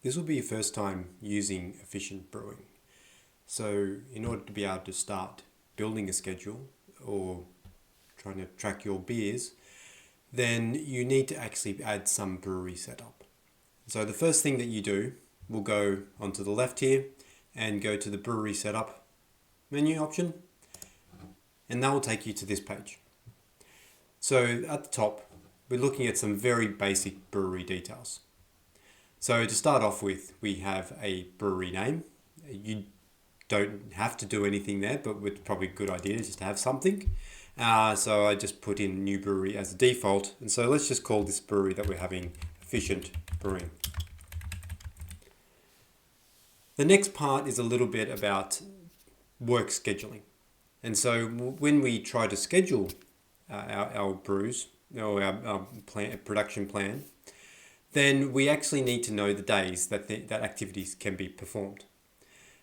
This will be your first time using Efficient Brewing. So in order to be able to start building a schedule or trying to track your beers, then you need to actually add some brewery setup. So the first thing that you do, we'll go onto the left here and go to the brewery setup menu option, and that will take you to this page. So at the top, we're looking at some very basic brewery details. So to start off with, we have a brewery name. You don't have to do anything there, but it's probably a good idea just to have something. So I just put in new brewery as a default. And so let's just call this brewery that we're having Efficient Brewing. The next part is a little bit about work scheduling. And so when we try to schedule our brews or our production plan, then we actually need to know the days that activities can be performed.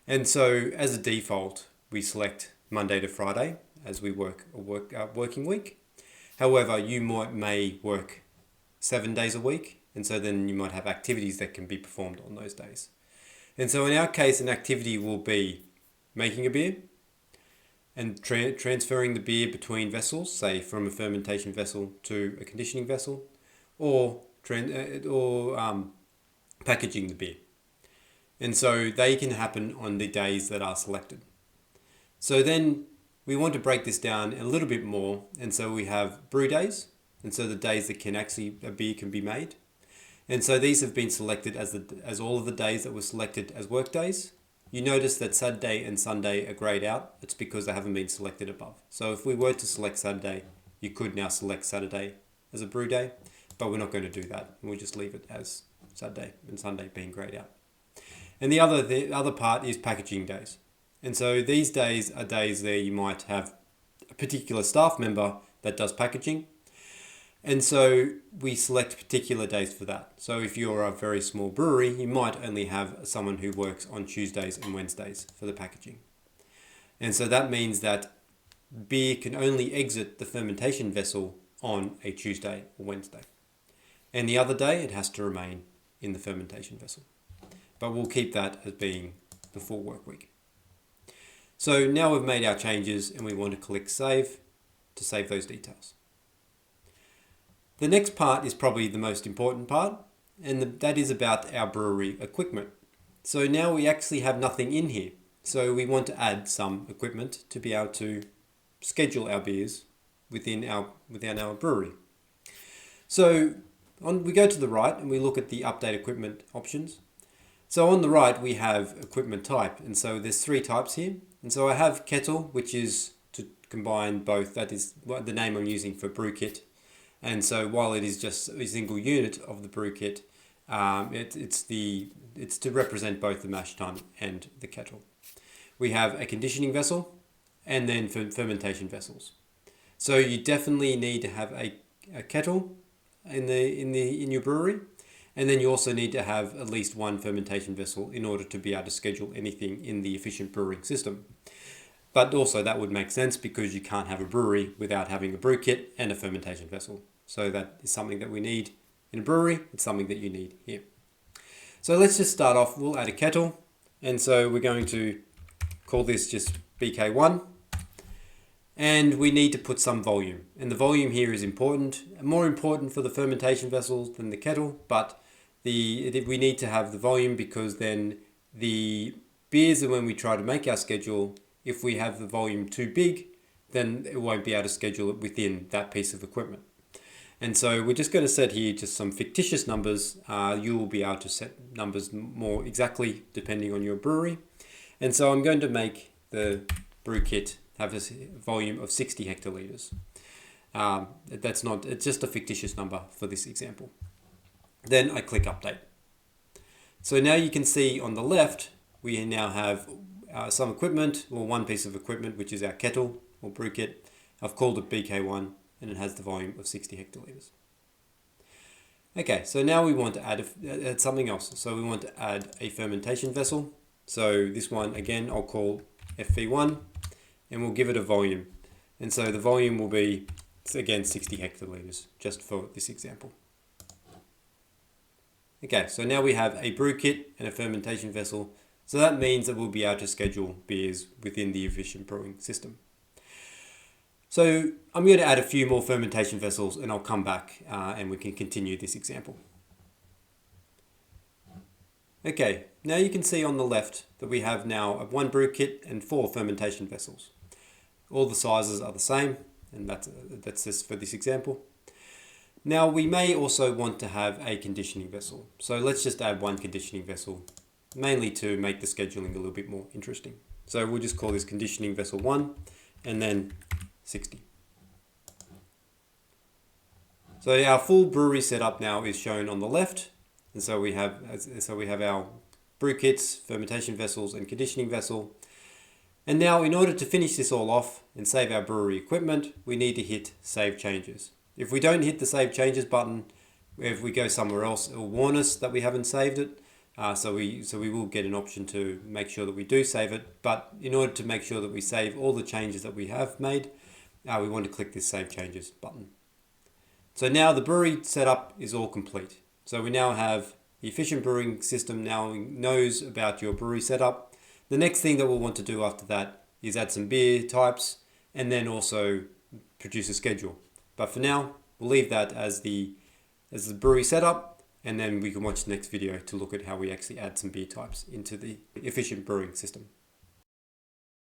And so as a default, we select Monday to Friday as we work a working week. However, you may work 7 days a week, and so then you might have activities that can be performed on those days. And so in our case, an activity will be making a beer and transferring the beer between vessels, say from a fermentation vessel to a conditioning vessel, or packaging the beer. And so they can happen on the days that are selected. So then we want to break this down a little bit more. And so we have brew days. And so the days that a beer can be made. And so these have been selected as all of the days that were selected as work days. You notice that Saturday and Sunday are grayed out. It's because they haven't been selected above. So if we were to select Saturday, you could now select Saturday as a brew day. But we're not going to do that. We'll just leave it as Saturday and Sunday being grayed out. And the other part is packaging days. And so these days are days there you might have a particular staff member that does packaging. And so we select particular days for that. So if you're a very small brewery, you might only have someone who works on Tuesdays and Wednesdays for the packaging. And so that means that beer can only exit the fermentation vessel on a Tuesday or Wednesday. And the other day, it has to remain in the fermentation vessel. But we'll keep that as being the full work week. So now we've made our changes and we want to click Save to save those details. The next part is probably the most important part, and that is about our brewery equipment. So now we actually have nothing in here. So we want to add some equipment to be able to schedule our beers within our brewery. So we go to the right and we look at the update equipment options. So on the right we have equipment type, and so there's 3 types here. And so I have kettle, which is to combine both. That is the name I'm using for brew kit. And so while it is just a single unit of the brew kit, it's to represent both the mash tun and the kettle. We have a conditioning vessel and then fermentation vessels. So you definitely need to have a kettle in your brewery, and then you also need to have at least one fermentation vessel in order to be able to schedule anything in the Efficient Brewing system. But also that would make sense because you can't have a brewery without having a brew kit and a fermentation vessel. So that is something that we need in a brewery. It's something that you need here. So let's just start off. We'll add a kettle, and so we're going to call this just BK1. And we need to put some volume. And the volume here is important, more important for the fermentation vessels than the kettle, but we need to have the volume because then the beers, and when we try to make our schedule, if we have the volume too big, then it won't be able to schedule it within that piece of equipment. And so we're just going to set here just some fictitious numbers. You will be able to set numbers more exactly depending on your brewery. And so I'm going to make the brew kit have a volume of 60 hectoliters. It's just a fictitious number for this example. Then I click update. So now you can see on the left, we now have some equipment, or one piece of equipment, which is our kettle or brew kit. I've called it BK1 and it has the volume of 60 hectoliters. Okay, so now we want to add something else. So we want to add a fermentation vessel. So this one, again, I'll call FV1 and we'll give it a volume. And so the volume will be, again, 60 hectoliters, just for this example. Okay, so now we have a brew kit and a fermentation vessel. So that means that we'll be able to schedule beers within the Efficient Brewing system. So I'm going to add a few more fermentation vessels and I'll come back and we can continue this example. Okay, now you can see on the left that we have now one brew kit and 4 fermentation vessels. All the sizes are the same, and that's just for this example. Now we may also want to have a conditioning vessel. So let's just add one conditioning vessel, mainly to make the scheduling a little bit more interesting. So we'll just call this conditioning vessel 1 and then 60. So our full brewery setup now is shown on the left. And so we have our brew kits, fermentation vessels and conditioning vessel. And now in order to finish this all off and save our brewery equipment, we need to hit Save Changes. If we don't hit the Save Changes button, if we go somewhere else, it will warn us that we haven't saved it. So we will get an option to make sure that we do save it. But in order to make sure that we save all the changes that we have made, we want to click this Save Changes button. So now the brewery setup is all complete. So we now have the Efficient Brewing system now knows about your brewery setup. The next thing that we'll want to do after that is add some beer types and then also produce a schedule. But for now, we'll leave that as the brewery setup, and then we can watch the next video to look at how we actually add some beer types into the Efficient Brewing system.